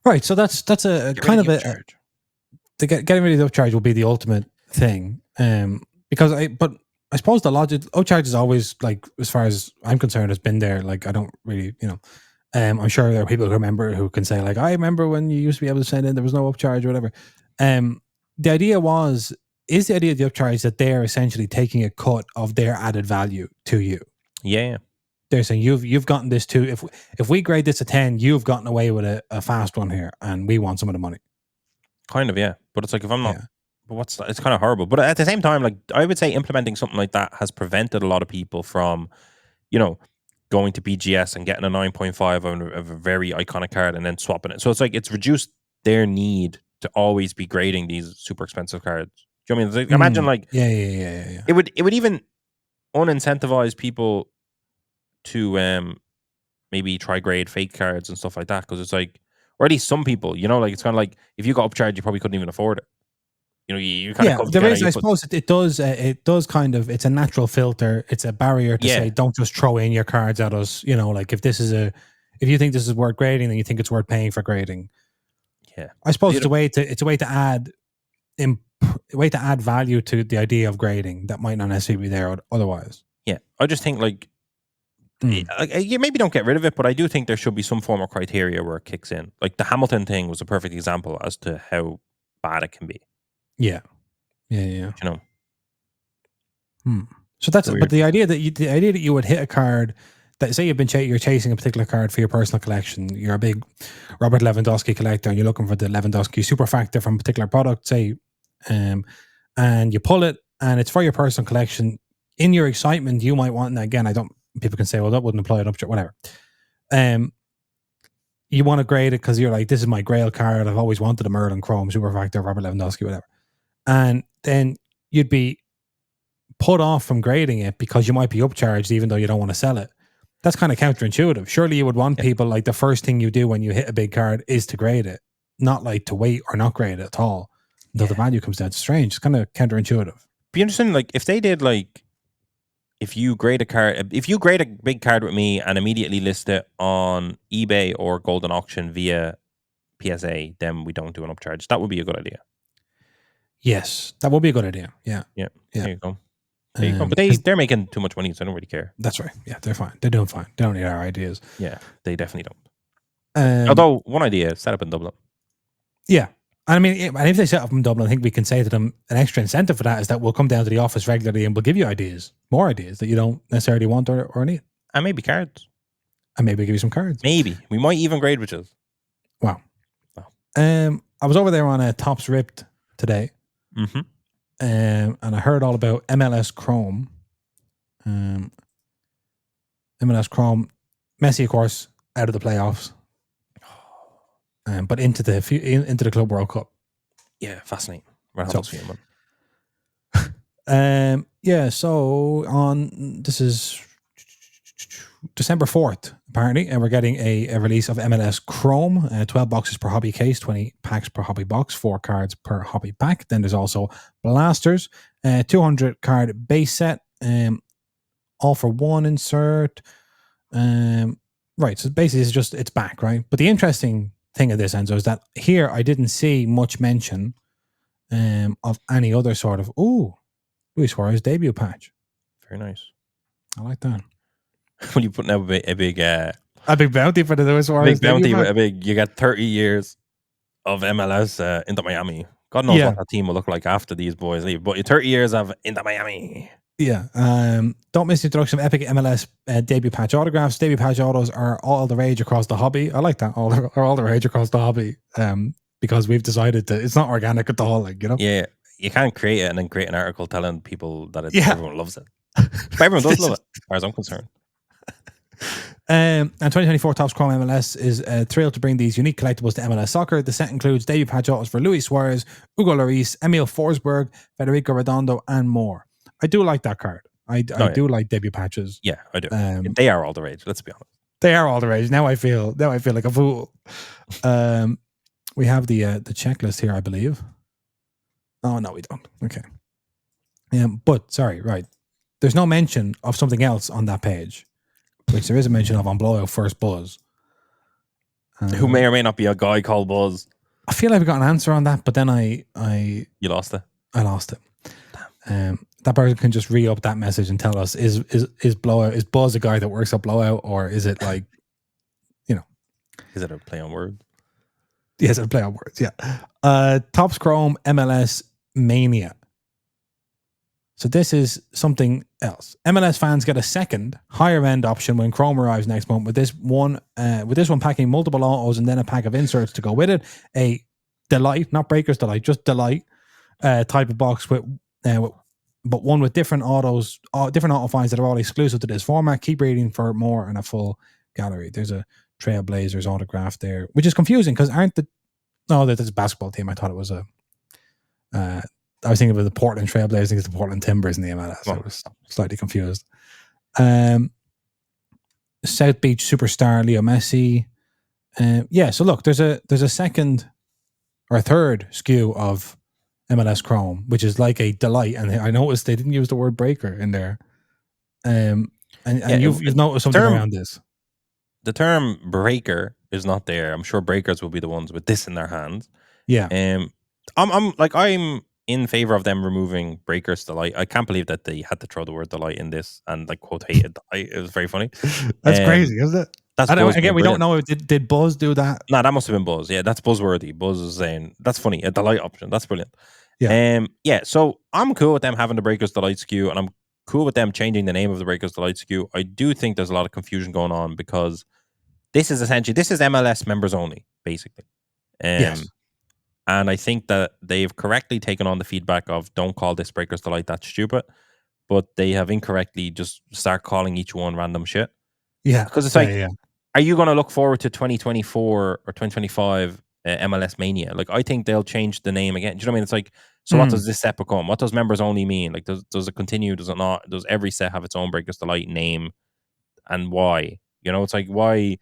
Right. So that's a kind of a getting rid of the upcharge will be the ultimate thing. Because I suppose the logic upcharge is always like, as far as I'm concerned, has been there. Like I don't really, I'm sure there are people who can say like, I remember when you used to be able to send in, there was no upcharge or whatever. The idea is the idea of the upcharge that they're essentially taking a cut of their added value to you. Yeah. They're saying you've gotten this too. If we grade this a 10, you've gotten away with a fast one here, and we want some of the money. Kind of, yeah. But it's like if I'm not, but it's kind of horrible. But at the same time, like I would say, implementing something like that has prevented a lot of people from, going to BGS and getting a 9.5 of a very iconic card and then swapping it. So it's like it's reduced their need to always be grading these super expensive cards. Do you know what I mean? Like, imagine like It would even unincentivize people to maybe try grade fake cards and stuff like that because it's like, or at least some people. Like it's kind of like if you got upcharged, you probably couldn't even afford it. You kind of there is. I suppose it does. It does kind of. It's a natural filter. It's a barrier to say, don't just throw in your cards at us. Like if this is if you think this is worth grading, then you think it's worth paying for grading. Yeah, I suppose it's a way to add value to the idea of grading that might not necessarily be there otherwise. Yeah, I just think you maybe don't get rid of it, but I do think there should be some form of criteria where it kicks in. Like the Hamilton thing was a perfect example as to how bad it can be. Yeah. So that's weird. But the idea that you would hit a card that, say you're chasing a particular card for your personal collection. You're a big Robert Lewandowski collector and you're looking for the Lewandowski super factor from a particular product, say, and you pull it and it's for your personal collection. In your excitement, you might want, and again, people can say, well, that wouldn't apply to upcharge, whatever. You want to grade it because you're like, this is my grail card. I've always wanted a Merlin Chrome super factor, Robert Lewandowski, whatever. And then you'd be put off from grading it because you might be upcharged even though you don't want to sell it. That's kind of counterintuitive. Surely you would want people, like, the first thing you do when you hit a big card is to grade it, not like to wait or not grade it at all until the value comes down. It's strange. It's kind of counterintuitive. Be interesting, like, if they did, like, if you grade a big card with me and immediately list it on eBay or Golden Auction via PSA, then we don't do an upcharge. That would be a good idea. Yes, that would be a good idea. Yeah. There you go. But they're making too much money, so I don't really care. That's right. Yeah, they're fine. They're doing fine. They don't need our ideas. Yeah, they definitely don't. Although, one idea, set up in Dublin. Yeah. And I mean, and if they set up in Dublin, I think we can say to them an extra incentive for that is that we'll come down to the office regularly and we'll give you more ideas that you don't necessarily want or need. And maybe cards. And maybe give you some cards. Maybe. We might even grade witches. Wow. I was over there on a Topps Ripped today. Mm-hmm. And I heard all about MLS Chrome. MLS Chrome, Messi, of course, out of the playoffs, but into the Club World Cup. Yeah, fascinating. So this is December 4th, apparently, and we're getting a release of MLS Chrome, 12 boxes per hobby case, 20 packs per hobby box, 4 cards per hobby pack. Then there's also blasters, 200 card base set, all for one insert. Right, so basically it's back, right? But the interesting thing of this, Enzo, is that here I didn't see much mention of any other sort of Luis Suarez debut patch. Very nice. I like that. When you put out a big bounty for the Luis Suarez debut patch. You got 30 years of MLS Inter Miami. God knows what that team will look like after these boys leave. But 30 years of Inter Miami. Yeah. Don't miss the introduction of epic MLS debut patch autographs. Debut patch autos are all the rage across the hobby. I like that. All the rage across the hobby. Because we've decided it's not organic at all. Like, Yeah. You can't create it and then create an article telling people that everyone loves it. But everyone does love it, as far as I'm concerned. And 2024 Topps Chrome MLS is thrilled to bring these unique collectibles to MLS Soccer. The set includes debut patch autos for Luis Suarez, Hugo Lloris, Emil Forsberg, Federico Redondo, and more. I do like that card. I do like debut patches. Yeah, I do. They are all the rage. Let's be honest. They are all the rage. Now I feel like a fool. We have the checklist here, I believe. Oh no, we don't. Okay. But sorry, right. There's no mention of something else on that page, which there is a mention of on Blowout First Buzz. Who may or may not be a guy called Buzz. I feel like we got an answer on that, but then You lost it. I lost it. That person can just re-up that message and tell us is Buzz a guy that works at Blowout, or is it like, is it a play on words? Yes, it's a play on words. Yeah. Topps Chrome MLS Mania. So this is something else. MLS fans get a second, higher end option when Chrome arrives next month. With this one packing multiple autos and then a pack of inserts to go with it. A delight, not Breaker's Delight, just delight type of box but one with different autos, different auto finds that are all exclusive to this format. Keep reading for more and a full gallery. There's a Trailblazers autograph there, which is confusing because that's a basketball team. I thought it was I was thinking of the Portland Trailblazers. I think it's the Portland Timbers in the MLS. I was slightly confused. South Beach superstar Leo Messi. So look, there's a second or a third SKU of MLS Chrome, which is like a delight, and I noticed they didn't use the word breaker in there. And you've noticed something around this. The term breaker is not there. I'm sure breakers will be the ones with this in their hands. Yeah. I'm in favor of them removing breakers delight. I can't believe that they had to throw the word delight in this and like quotated delight. It was very funny. That's crazy, isn't it? That's again, we don't know. Did Buzz do that? No, that must have been Buzz. Yeah, that's buzzworthy. Buzz is saying that's funny. A delight option. That's brilliant. Yeah. So I'm cool with them having the breakers delight SKU, and I'm cool with them changing the name of the breakers delight SKU. I do think there's a lot of confusion going on because this is MLS members only, basically. Yes. And I think that they've correctly taken on the feedback of don't call this breakers delight, that's stupid. But they have incorrectly just start calling each one random shit. Yeah. Because it's are you going to look forward to 2024 or 2025 MLS Mania? Like, I think they'll change the name again. Do you know what I mean? It's like, so what does this set become? What does members only mean? Like, does it continue? Does it not? Does every set have its own breakers delight name? And why? You know, it's like, why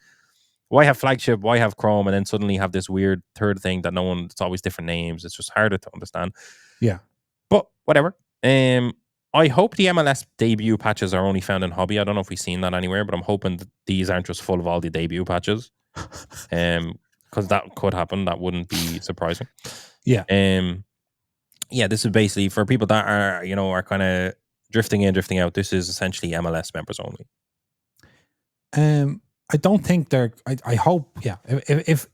have flagship? Why have Chrome? And then suddenly have this weird third thing that it's always different names. It's just harder to understand. Yeah. But whatever. I hope the MLS debut patches are only found in Hobby. I don't know if we've seen that anywhere, but I'm hoping that these aren't just full of all the debut patches. Because that could happen. That wouldn't be surprising. Yeah. This is basically for people that are kind of drifting in, drifting out. This is essentially MLS members only. I don't think they're. I hope. Yeah. If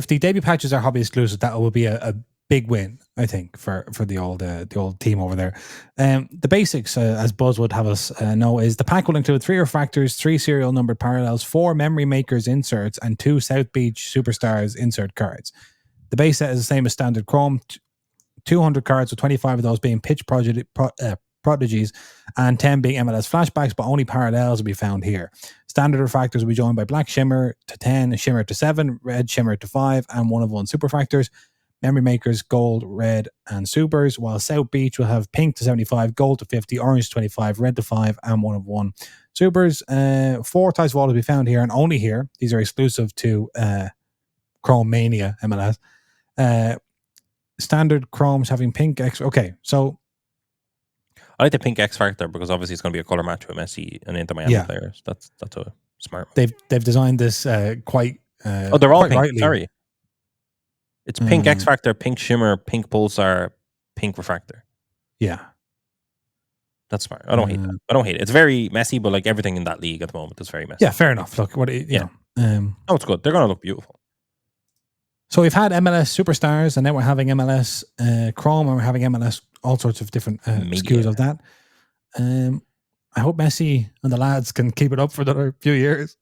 the debut patches are Hobby exclusive, that will be a big win, I think, for the old team over there. The basics, as Buzz would have us know, is the pack will include 3 refractors, 3 serial numbered parallels, 4 memory makers inserts, and 2 South Beach Superstars insert cards. The base set is the same as standard Chrome, 200 cards, with 25 of those being pitch prodigies and 10 being MLS flashbacks, but only parallels will be found here. Standard refractors will be joined by black shimmer to 10, shimmer to 7, red shimmer to 5, and 1 of 1 superfractors. Memory makers, gold, red, and supers, while South Beach will have pink to 75, gold to 50, orange to 25, red to 5, and 1 of 1 supers. 4 types of wall to be found here, and only here. These are exclusive to Chrome Mania MLS. Standard Chrome's having pink X. Okay, so I like the pink X Factor because obviously it's going to be a color match with Messi and Inter Miami players. That's a smart one. They've designed this quite. They're all pink. Rightly. Sorry. It's pink X Factor, pink Shimmer, pink Pulsar, pink Refractor. Yeah. That's smart. I don't hate that. I don't hate it. It's very messy, but like everything in that league at the moment is very messy. Yeah, fair enough. Look, you know. It's good. They're going to look beautiful. So we've had MLS Superstars, and then we're having MLS Chrome, and we're having MLS, all sorts of different SKUs of that. I hope Messi and the lads can keep it up for another few years.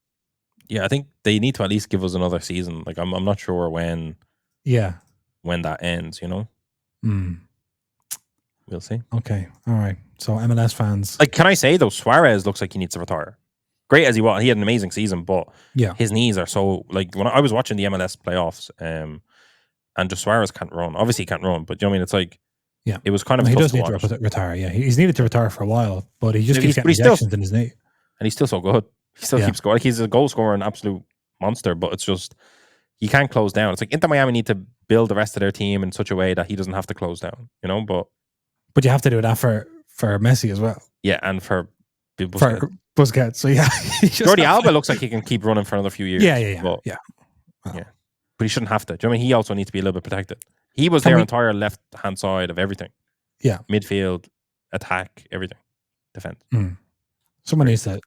Yeah, I think they need to at least give us another season. Like, I'm not sure when that ends, you know? We'll see. Okay. All right. So MLS fans. Like, can I say, though, Suarez looks like he needs to retire. Great as he was. He had an amazing season, but his knees are so, like, when I was watching the MLS playoffs, and just Suarez can't run. Obviously, he can't run, but you know what I mean? It's like, it was kind of he tough does to need watch. to retire. Yeah, he's needed to retire for a while, but he just keeps getting injections in his knee. And he's still so good. He still keeps going. Like, he's a goal scorer, an absolute monster, but it's just, he can't close down. It's like Inter Miami need to build the rest of their team in such a way that he doesn't have to close down, you know? But you have to do that for Messi as well. Yeah, and for Busquets. For Busquets. So yeah. Jordi Alba looks like he can keep running for another few years. Yeah. But he shouldn't have to. Do you know what I mean? He also needs to be a little bit protected. He was their entire left-hand side of everything. Yeah. Midfield, attack, everything. Defense. Someone needs to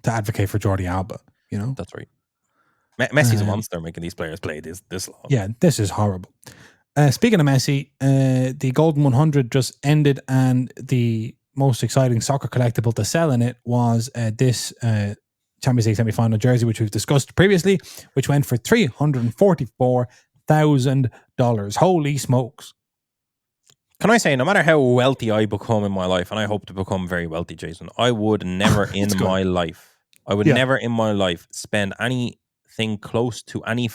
advocate for Jordi Alba, you know? That's right. Messi's a monster making these players play this long. Yeah, this is horrible. Speaking of Messi, the Golden 100 just ended, and the most exciting soccer collectible to sell in it was this Champions League semi-final jersey, which we've discussed previously, which went for $344,000. Holy smokes. Can I say, no matter how wealthy I become in my life, and I hope to become very wealthy, Jason, I would never my life, never in my life spend anything close to any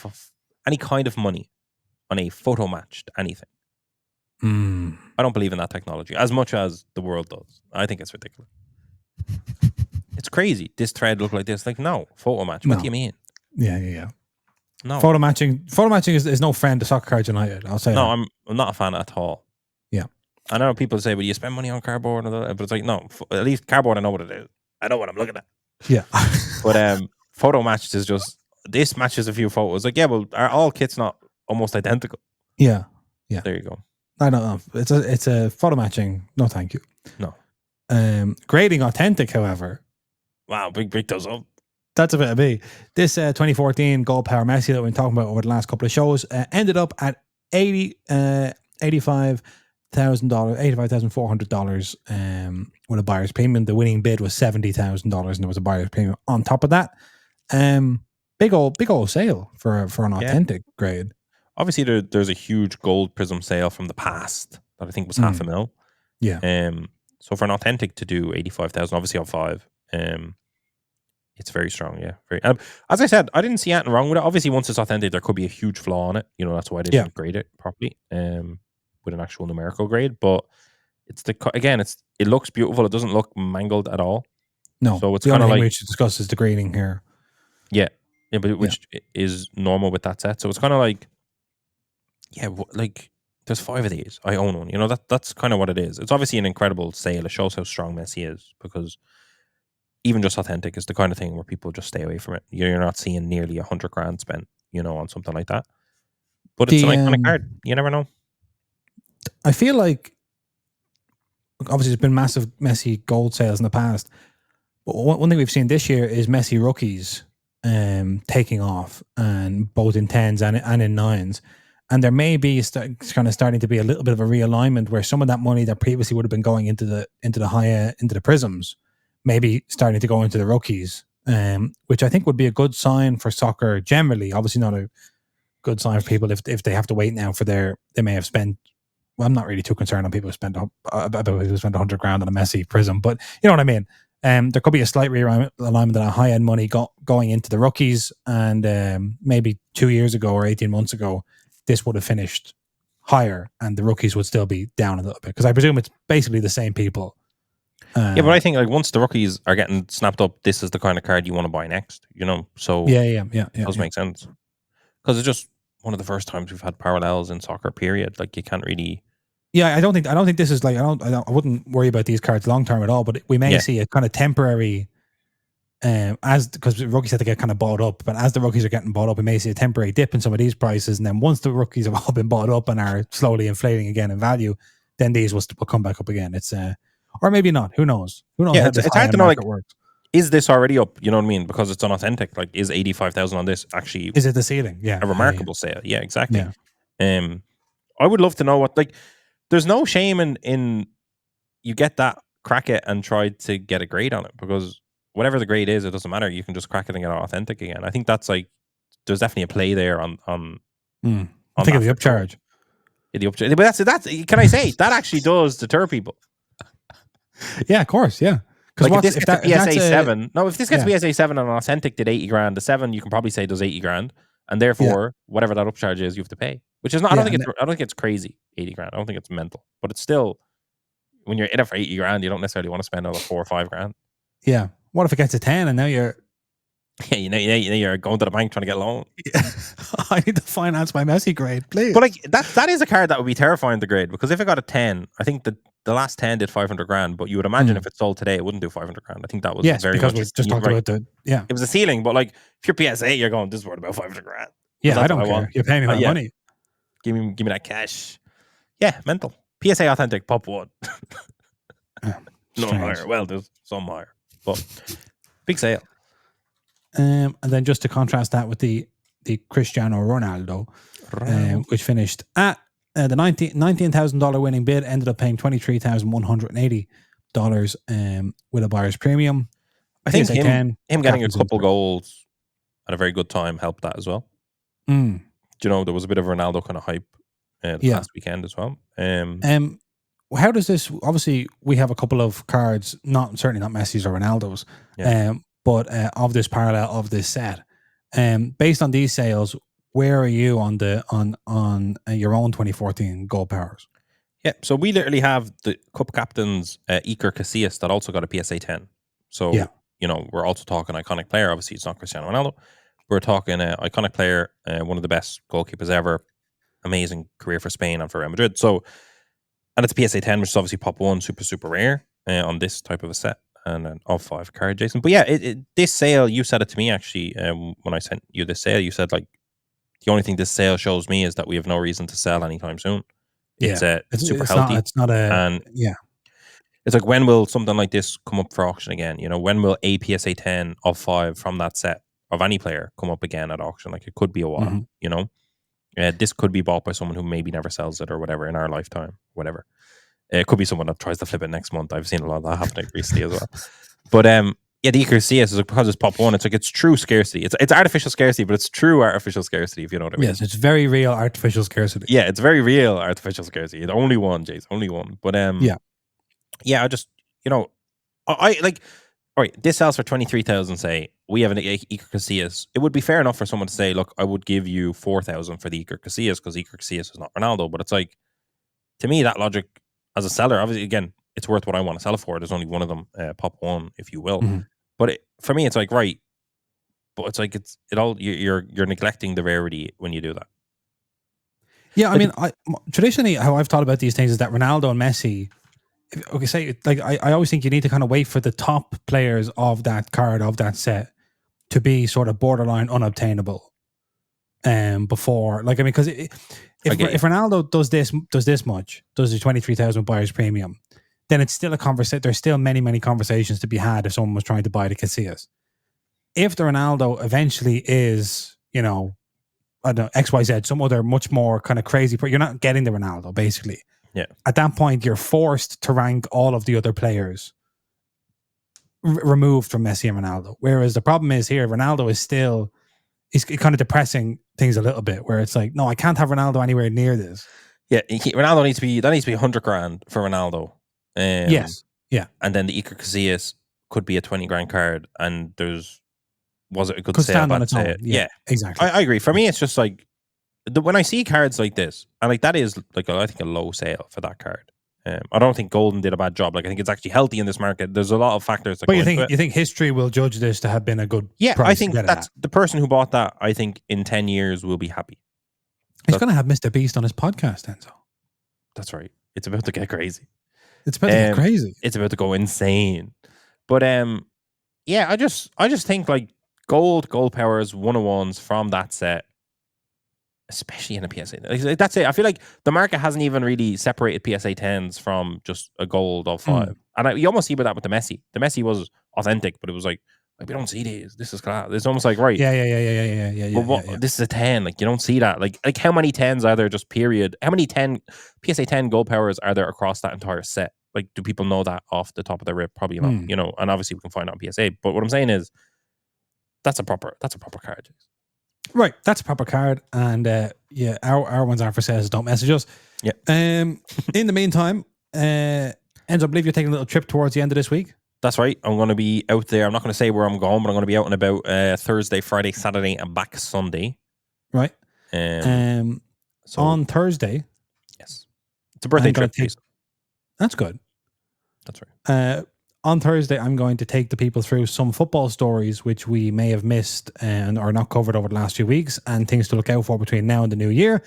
kind of money on a photo matched anything. I don't believe in that technology as much as the world does. I think it's ridiculous. It's crazy. This thread looked like this. Like, no, photo match. What do you mean? Yeah. No. Photo matching is no friend to Soccer Cards United. I'll say that. I'm not a fan at all. Yeah. I know people say, "Well, you spend money on cardboard," but it's like, no. At least cardboard, I know what it is. I know what I'm looking at. Yeah. But photo matched is just, this matches a few photos. Like, yeah, well, are all kits not almost identical? Yeah. There you go. I don't know. It's a photo matching. No, thank you. No. Grading authentic, however. Wow, big those up. That's a bit of me. This 2014 Gold Power Messi that we've been talking about over the last couple of shows ended up at $85,400 with a buyer's premium. The winning bid was $70,000, and there was a buyer's premium on top of that. Big old sale for an authentic grade. Obviously, there's a huge gold prism sale from the past that I think was $500,000. Yeah. So for an authentic to do 85,000, obviously on 5, it's very strong. Yeah, very. As I said, I didn't see anything wrong with it. Obviously, once it's authentic, there could be a huge flaw on it. You know, that's why they didn't grade it properly. With an actual numerical grade, but it's it looks beautiful. It doesn't look mangled at all. No, so it's the kind only of thing like we should discuss is the grading here. Yeah, but which is normal with that set. So it's kind of like, like there's 5 of these. I own one. You know, that's kind of what it is. It's obviously an incredible sale. It shows how strong Messi is, because even just authentic is the kind of thing where people just stay away from it. You're not seeing nearly $100,000 spent, you know, on something like that. But it's an iconic card. You never know. I feel like, obviously, there's been massive Messi gold sales in the past. But one thing we've seen this year is Messi rookies taking off, and both in 10s and in 9s. And there may be kind of starting to be a little bit of a realignment where some of that money that previously would have been going into the prisms, maybe starting to go into the rookies, which I think would be a good sign for soccer generally. Obviously not a good sign for people if they have to wait now for they may have spent. Well, I'm not really too concerned on people who spend $100,000 on a Messi prism, but you know what I mean. There could be a slight realignment of that high end money going into the rookies, and maybe 2 years ago or 18 months ago, this would have finished higher, and the rookies would still be down a little bit, because I presume it's basically the same people. But I think like once the rookies are getting snapped up, this is the kind of card you want to buy next. You know, so it does make sense, because it's just one of the first times we've had parallels in soccer. Period. Like you can't really. Yeah, I don't think this is like I wouldn't worry about these cards long term at all. But we may see a kind of temporary, because rookies have to get kind of bought up. But as the rookies are getting bought up, we may see a temporary dip in some of these prices, and then once the rookies have all been bought up and are slowly inflating again in value, then these will come back up again. It's or maybe not. Who knows? Yeah, it's hard to know. Like, works. Is this already up? You know what I mean? Because it's unauthentic. Like, is 85,000 on this actually? Is it the ceiling? Yeah, a remarkable sale. Yeah, exactly. Yeah. I would love to know what like. There's no shame in you get that, crack it, and try to get a grade on it, because whatever the grade is, it doesn't matter. You can just crack it and get it authentic again. I think that's like, there's definitely a play there on I think of the upcharge. Yeah, the upcharge. But that's can I say that actually does deter people? Yeah, of course. Yeah. Like if this gets PSA 7, if this gets PSA 7 and an authentic did 80 grand, the 7 you can probably say does 80 grand, and therefore whatever that upcharge is, you have to pay. Which is not. I don't think it's crazy. 80 grand. I don't think it's mental, but it's still, when you're in it for 80 grand, you don't necessarily want to spend another 4 or 5 grand. Yeah. What if it gets to 10 and now you're? Yeah, you know, you're going to the bank trying to get a loan. I need to finance my Messi grade, please. But like that is a card that would be terrifying to grade, because if it got a 10, I think the last 10 did 500 grand, but you would imagine if it sold today, it wouldn't do 500 grand. I think that was very because much we just talked about it was a ceiling, but like if you're PSA, you're going, this is worth about 500 grand. Yeah, I don't care. You're paying me my money. Give me that cash. Yeah, mental. PSA authentic, pop 1. No higher. Well, there's some higher, but big sale. And then just to contrast that with the Cristiano Ronaldo, which finished at the $19,000 winning bid, ended up paying $23,180 with a buyer's premium. I think him getting a couple goals at a very good time helped that as well. You know, there was a bit of Ronaldo kind of hype last weekend as well. How does this? Obviously, we have a couple of cards, certainly not Messi's or Ronaldo's, but of this parallel of this set. Based on these sales, where are you on your own 2014 Gold Powers? Yeah, so we literally have the Cup Captains Iker Casillas that also got a PSA 10. So you know, we're also talking iconic player. Obviously, it's not Cristiano Ronaldo, we're talking iconic player, one of the best goalkeepers ever, amazing career for Spain and for Real Madrid. So, and it's PSA 10, which is obviously pop 1, super rare on this type of a set, and an of 5 card, Jason. But yeah, this sale, you said it to me actually when I sent you this sale. You said, like, the only thing this sale shows me is that we have no reason to sell anytime soon. It's super healthy. It's not and it's like, when will something like this come up for auction again? You know, when will a PSA 10 of 5 from that set of any player come up again at auction? Like, it could be a while, you know? This could be bought by someone who maybe never sells it or whatever in our lifetime, whatever. It could be someone that tries to flip it next month. I've seen a lot of that happening recently as well. But yeah, the Icarus CS is like, because it's pop 1, it's like, it's true scarcity. It's artificial scarcity, but it's true artificial scarcity, if you know what I mean. Yes, it's very real artificial scarcity. Yeah, it's very real artificial scarcity. It's only one, Jace, only one. But yeah, I just, you know, I like, all right, this sells for 23,000, say, we have an Iker Casillas. It would be fair enough for someone to say, look, I would give you 4,000 for the Iker Casillas because Iker Casillas is not Ronaldo. But it's like, to me, that logic as a seller, obviously, again, it's worth what I want to sell it for. There's only one of them, pop 1, if you will. But for me, it's like, right, but it's like, you're neglecting the rarity when you do that. Yeah, I mean, traditionally, how I've thought about these things is that Ronaldo and Messi, okay, say, like, I always think you need to kind of wait for the top players of that card, of that set, to be sort of borderline unobtainable before, like, I mean, because if Ronaldo does this much, does the 23,000 buyers premium, then it's still a conversation. There's still many conversations to be had if someone was trying to buy the Casillas. If the Ronaldo eventually is, you know, I don't know, XYZ, some other much more kind of crazy, you're not getting the Ronaldo, basically. Yeah. At that point, you're forced to rank all of the other players removed from Messi and Ronaldo. Whereas the problem is here, Ronaldo is still, he's kind of depressing things a little bit, where it's like, no, I can't have Ronaldo anywhere near this. Yeah, Ronaldo needs to be 100 grand for Ronaldo. Yes. Yeah. And then the Iker Casillas could be a 20 grand card, and was it a good could sale? Stand on its own. Yeah, exactly. I agree. For me, it's just like, when I see cards like this, and like, that is like, I think, a low sale for that card. I don't think Golden did a bad job. Like, I think it's actually healthy in this market. There's a lot of factors that but go you think into it. You think history will judge this to have been a good price? I think that's the person who bought that, I think in 10 years will be happy. He's going to have Mr. Beast on his podcast, Enzo. That's right. It's about to get crazy. It's about to get crazy. It's about to go insane. But yeah, I just think, like, gold powers 101s from that set, especially in a PSA. Like, that's it. I feel like the market hasn't even really separated PSA 10s from just a gold of 5. And you almost see that with the Messi. The Messi was authentic, but it was like, we don't see these. This is class. It's almost like, right. Yeah. But this is a 10. Like, you don't see that. Like how many 10s are there, just period? How many PSA 10 gold powers are there across that entire set? Like, do people know that off the top of their rip? Probably not. You know, and obviously we can find it on PSA. But what I'm saying is, that's a proper card. Right, that's a proper card, and yeah, our ones aren't for sale, so don't message us. Yeah. In the meantime, Enzo, I believe you're taking a little trip towards the end of this week. That's right. I'm going to be out there. I'm not going to say where I'm going, but I'm going to be out and about Thursday, Friday, Saturday, and back Sunday. Right. So on Thursday. Yes. It's a birthday trip. That's good. That's right. On Thursday, I'm going to take the people through some football stories which we may have missed and are not covered over the last few weeks, and things to look out for between now and the new year.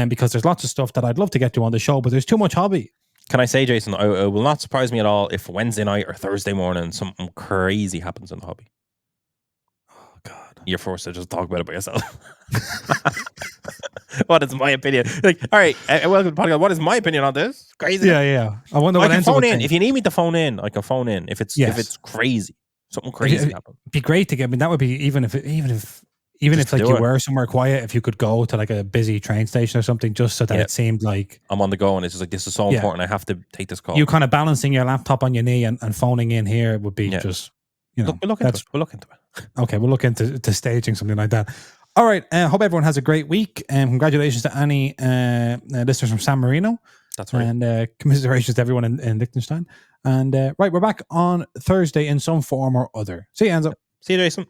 Because there's lots of stuff that I'd love to get to on the show, but there's too much hobby. Can I say, Jason, it will not surprise me at all if Wednesday night or Thursday morning something crazy happens in the hobby. Oh, God. You're forced to just talk about it by yourself. What is my opinion? Like, all right, welcome to the podcast. What is my opinion on this? Crazy. Yeah. I wonder what I can Enzo phone would in. think. If you need me to phone in, I can phone in. If it's crazy, something crazy happens. It'd be great to get. I mean, that would be even if like you were somewhere quiet, if you could go to like a busy train station or something, just so that it seemed like I'm on the go, and it's just like, this is so important. I have to take this call. You kind of balancing your laptop on your knee and phoning in here would be just, you know, we'll look into it. Okay, we'll look into staging something like that. All right. Hope everyone has a great week. Congratulations to any listeners from San Marino. That's right. And commiserations to everyone in Liechtenstein. And right, we're back on Thursday in some form or other. See you, Enzo. See you, Jason.